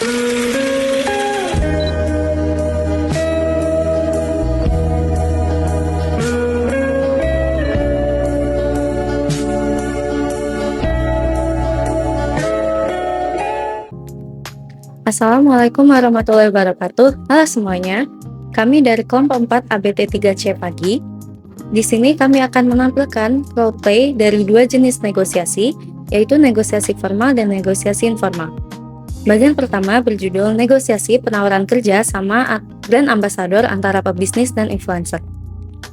Assalamualaikum warahmatullahi wabarakatuh. Halo semuanya, kami dari kelompok 4 ABT3C Pagi. Di sini kami akan menampilkan role play dari dua jenis negosiasi, yaitu negosiasi formal dan negosiasi informal. Bagian pertama berjudul negosiasi penawaran kerja sama brand ambassador antara pebisnis dan influencer.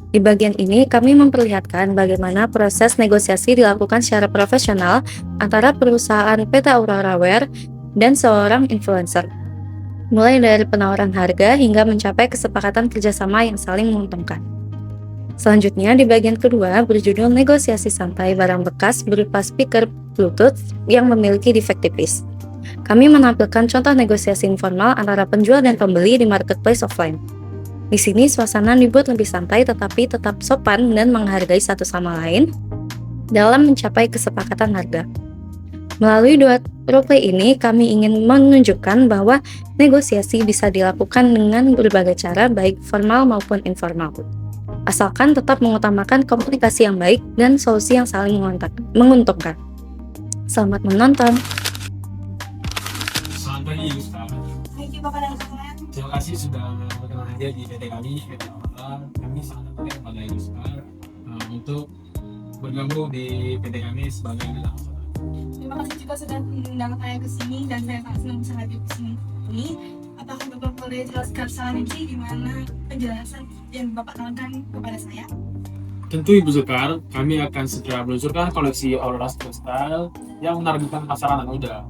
Di bagian ini kami memperlihatkan bagaimana proses negosiasi dilakukan secara profesional antara perusahaan PT Aurora Wear dan seorang influencer, mulai dari penawaran harga hingga mencapai kesepakatan kerjasama yang saling menguntungkan. Selanjutnya di bagian kedua berjudul negosiasi santai barang bekas berupa speaker Bluetooth yang memiliki defect tipis. Kami menampilkan contoh negosiasi informal antara penjual dan pembeli di marketplace offline. Di sini suasana dibuat lebih santai tetapi tetap sopan dan menghargai satu sama lain dalam mencapai kesepakatan harga. Melalui dua roleplay ini, kami ingin menunjukkan bahwa negosiasi bisa dilakukan dengan berbagai cara, baik formal maupun informal. Asalkan tetap mengutamakan komunikasi yang baik dan solusi yang saling menguntungkan. Selamat menonton. Selamat pagi, Ustaz. Terima kasih sudah berkenan hadir di PT kami, PT Aurora. Kami sangat tertarik pada Ustaz untuk bergabung di PT kami sebagai ambassador. Terima kasih juga sudah mengundang saya ke sini dan saya sangat senang bisa hadir ke sini. Apakah Bapak boleh jelaskan secara rinci gimana penjelasan yang Bapak tawarkan kepada saya? Tentu Ibu Sekar, kami akan segera meluncurkan koleksi Aurora Street Style yang menargetkan pasaran anak muda.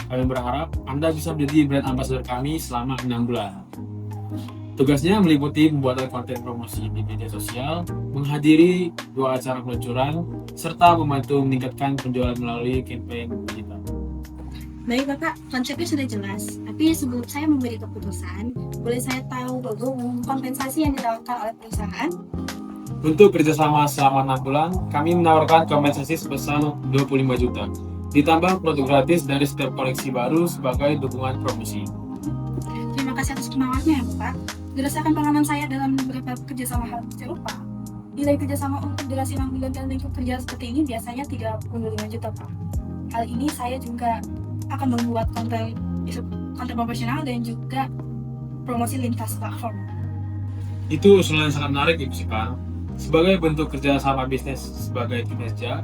Kami berharap Anda bisa menjadi brand ambassador kami selama 6 bulan. Tugasnya meliputi pembuatan konten promosi di media sosial, menghadiri 2 acara peluncuran, serta membantu meningkatkan penjualan melalui campaign digital. Baik Bapak, konsepnya sudah jelas. Tapi sebelum saya memberi keputusan, boleh saya tahu dulu kompensasi yang ditawarkan oleh perusahaan? Untuk kerjasama selama 6 bulan, kami menawarkan kompensasi sebesar 25 juta, ditambah produk gratis dari setiap koleksi baru sebagai dukungan promosi. Terima kasih atas penawarnya ya Bapak. Berdasarkan pengalaman saya dalam beberapa kerjasama hal serupa, nilai kerjasama untuk durasi 6 bulan dan lingkup kerja seperti ini biasanya 35 juta Pak. Hal ini saya juga akan membuat konten profesional dan juga promosi lintas platform. Itu usulan yang sangat menarik Ibu Sekar. Sebagai bentuk kerjasama bisnis sebagai kinerja,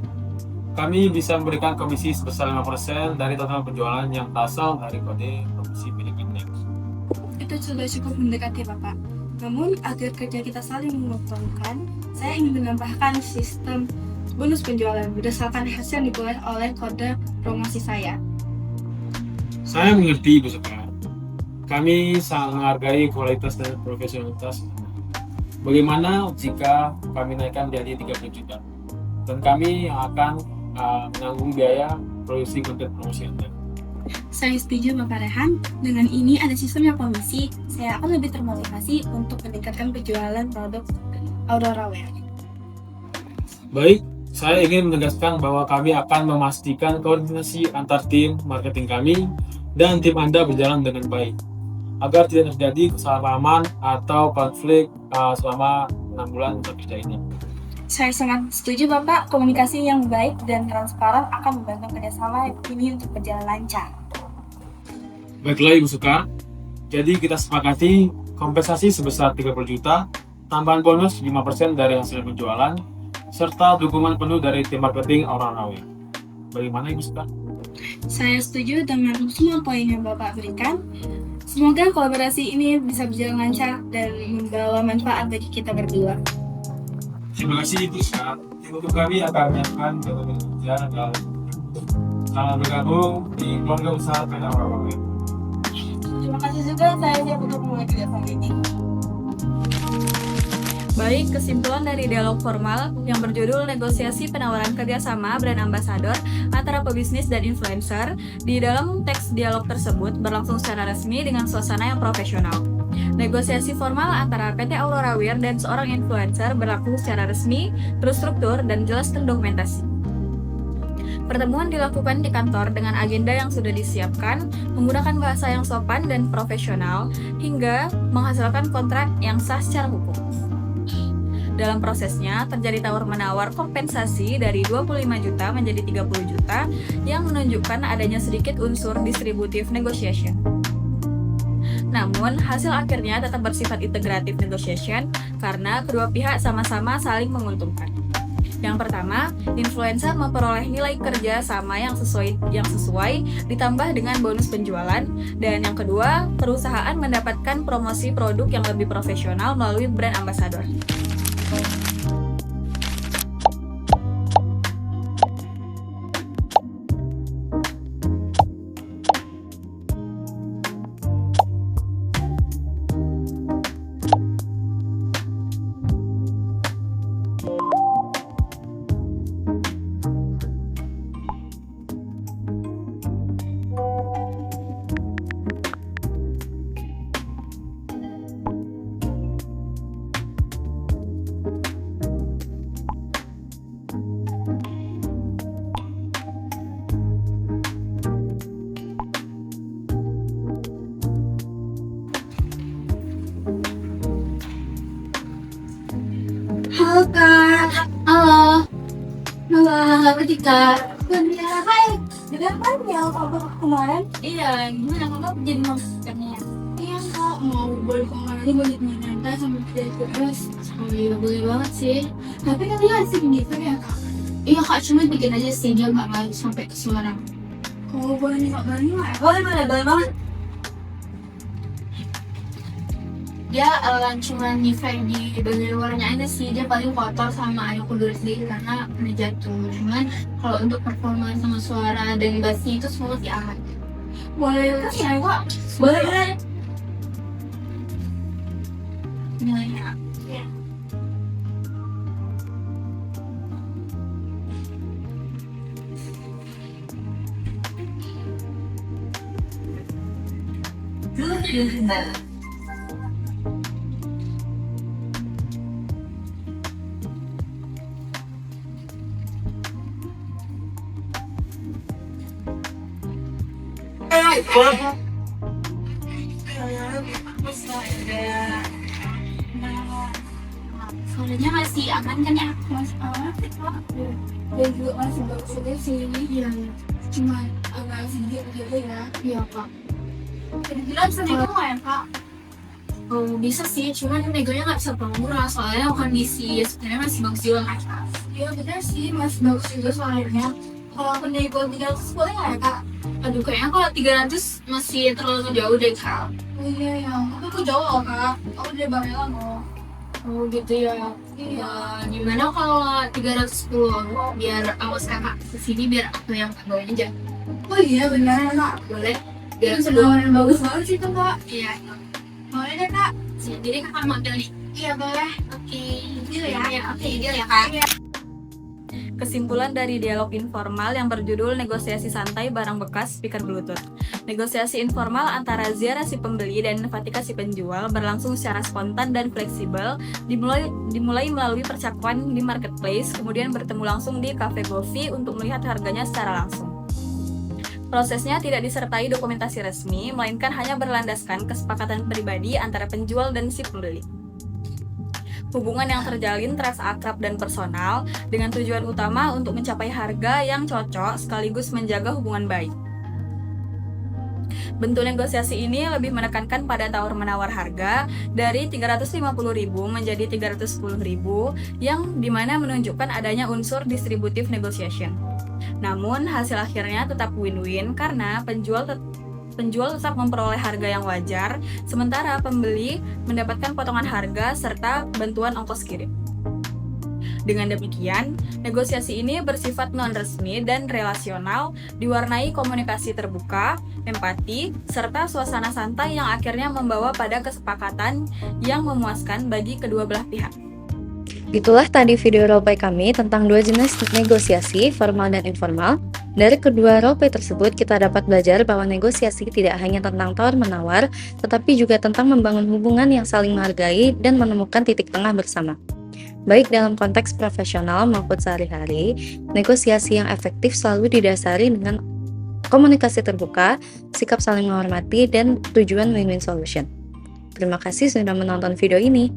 kami bisa memberikan komisi sebesar 5% dari total penjualan yang berasal dari kode promosi milik Indeks. Itu sudah cukup mendekati Bapak. Namun agar kerja kita saling menguntungkan, saya ingin menambahkan sistem bonus penjualan berdasarkan hasil yang diperoleh oleh kode promosi saya. Saya mengerti Ibu Sekar. Kami sangat menghargai kualitas dan profesionalitas. Bagaimana jika kami naikkan menjadi 30 juta? Dan kami yang akan menanggung biaya produksi konten promosi Anda. Saya setuju Bapak Rehan. Dengan ini ada sistem yang komisi, saya akan lebih termotivasi untuk meningkatkan penjualan produk Aurora Wear. Baik, saya ingin menegaskan bahwa kami akan memastikan koordinasi antar tim marketing kami dan tim Anda berjalan dengan baik, agar tidak terjadi kesalahpahaman atau konflik selama 6 bulan kerja ini. Saya sangat setuju Bapak, komunikasi yang baik dan transparan akan membantu kerjasama ini untuk berjalan lancar. Baiklah Ibu Sekar, jadi kita sepakati kompensasi sebesar 30 juta, tambahan bonus 5% dari hasil penjualan, serta dukungan penuh dari tim marketing Aurora Wear. Bagaimana Ibu Sekar? Saya setuju dengan semua poin yang Bapak berikan. Semoga kolaborasi ini bisa berjalan lancar dan membawa manfaat bagi kita berdua. Terima kasih Ibu Sekar. Untuk kami akan menyiapkan jadwal kerja dan selamat bergabung di keluarga usaha PT Aurora Wear. Terima kasih juga saya siap untuk memulai kerjasama ini. Baik, kesimpulan dari dialog formal yang berjudul negosiasi penawaran kerjasama brand ambassador antara pebisnis dan influencer. Di dalam teks dialog tersebut berlangsung secara resmi dengan suasana yang profesional. Negosiasi formal antara PT Aurora Wear dan seorang influencer berlaku secara resmi, terstruktur, dan jelas terdokumentasi. Pertemuan dilakukan di kantor dengan agenda yang sudah disiapkan, menggunakan bahasa yang sopan dan profesional, hingga menghasilkan kontrak yang sah secara hukum. Dalam prosesnya, terjadi tawar-menawar kompensasi dari 25 juta menjadi 30 juta yang menunjukkan adanya sedikit unsur distributive negotiation. Namun, hasil akhirnya tetap bersifat integrative negotiation karena kedua pihak sama-sama saling menguntungkan. Yang pertama, influencer memperoleh nilai kerja sama yang sesuai ditambah dengan bonus penjualan, dan yang kedua, perusahaan mendapatkan promosi produk yang lebih profesional melalui brand ambassador. Halo Kak. Halo. Halo Tika. Hai. Dengar kan yang kabar kemarin? Iya, gimana kamu jadi maksudnya? Iya Kak, mau boleh kemana aja, boleh nyantai sama kita terus. Oh iya boleh banget sih. Tapi kan dia asik gitu ya Kak. Iya kak, cuma bikin aja sih dia nggak mau sampai ke suara. Kalau boleh minta bantu ya? Boleh banget. Dia cuma nyefer di bagian luarnya aja sih, dia paling kotor sama air kudur sedikit karena pernah jatuh. Cuman kalau untuk performa sama suara dan bassnya itu semua sih aman. Boleh kan ya Kak? Boleh. Nilainya. Suaranya masih aman kan ya? Masih aman sih Kak. Dan juga masih bagus juga sih. Iya. Cuma agak sedikit gitu ya. Iya kak. Kira-kira bisa nego nggak ya Kak? Oh bisa sih, cuman negonya nggak bisa terlalu murah soalnya kondisi sebenarnya masih bagus juga kan. Iya bener sih, masih bagus juga soalnya. Kalau aku nego 300 boleh nggak ya Kak? Aduh kayaknya kalau 300 masih terlalu jauh deh kak. Oh iya ya, tapi aku jauh loh Kak. Aku dari Bangela loh. Oh gitu ya. Iya. Gimana kalau 310 biar awas kakak kesini biar aku yang bawain aja. Oh iya bener Kak. Boleh? Biar Itu senawaran bagus banget sih tuh Kak. Iya. Boleh deh Kak. Jadi kakak manggil nih. Iya boleh. Oke. Deal ya? Oke, deal ya kak. Kesimpulan dari dialog informal yang berjudul negosiasi santai barang bekas speaker Bluetooth. Negosiasi informal antara Ziara si pembeli dan Fatika si penjual berlangsung secara spontan dan fleksibel, dimulai melalui percakapan di marketplace, kemudian bertemu langsung di cafe Govi untuk melihat harganya secara langsung. Prosesnya tidak disertai dokumentasi resmi, melainkan hanya berlandaskan kesepakatan pribadi antara penjual dan si pembeli. Hubungan yang terjalin terasa akrab dan personal, dengan tujuan utama untuk mencapai harga yang cocok sekaligus menjaga hubungan baik. Bentuk negosiasi ini lebih menekankan pada tawar-menawar harga dari 350.000 menjadi 310.000 yang dimana menunjukkan adanya unsur distributive negotiation. Namun hasil akhirnya tetap win-win karena penjual tetap memperoleh harga yang wajar, sementara pembeli mendapatkan potongan harga serta bantuan ongkos kirim. Dengan demikian, negosiasi ini bersifat non-resmi dan relasional, diwarnai komunikasi terbuka, empati, serta suasana santai yang akhirnya membawa pada kesepakatan yang memuaskan bagi kedua belah pihak. Itulah tadi video roleplay kami tentang dua jenis negosiasi, formal dan informal. Dari kedua roleplay tersebut, kita dapat belajar bahwa negosiasi tidak hanya tentang tawar-menawar, tetapi juga tentang membangun hubungan yang saling menghargai dan menemukan titik tengah bersama. Baik dalam konteks profesional maupun sehari-hari, negosiasi yang efektif selalu didasari dengan komunikasi terbuka, sikap saling menghormati, dan tujuan win-win solution. Terima kasih sudah menonton video ini.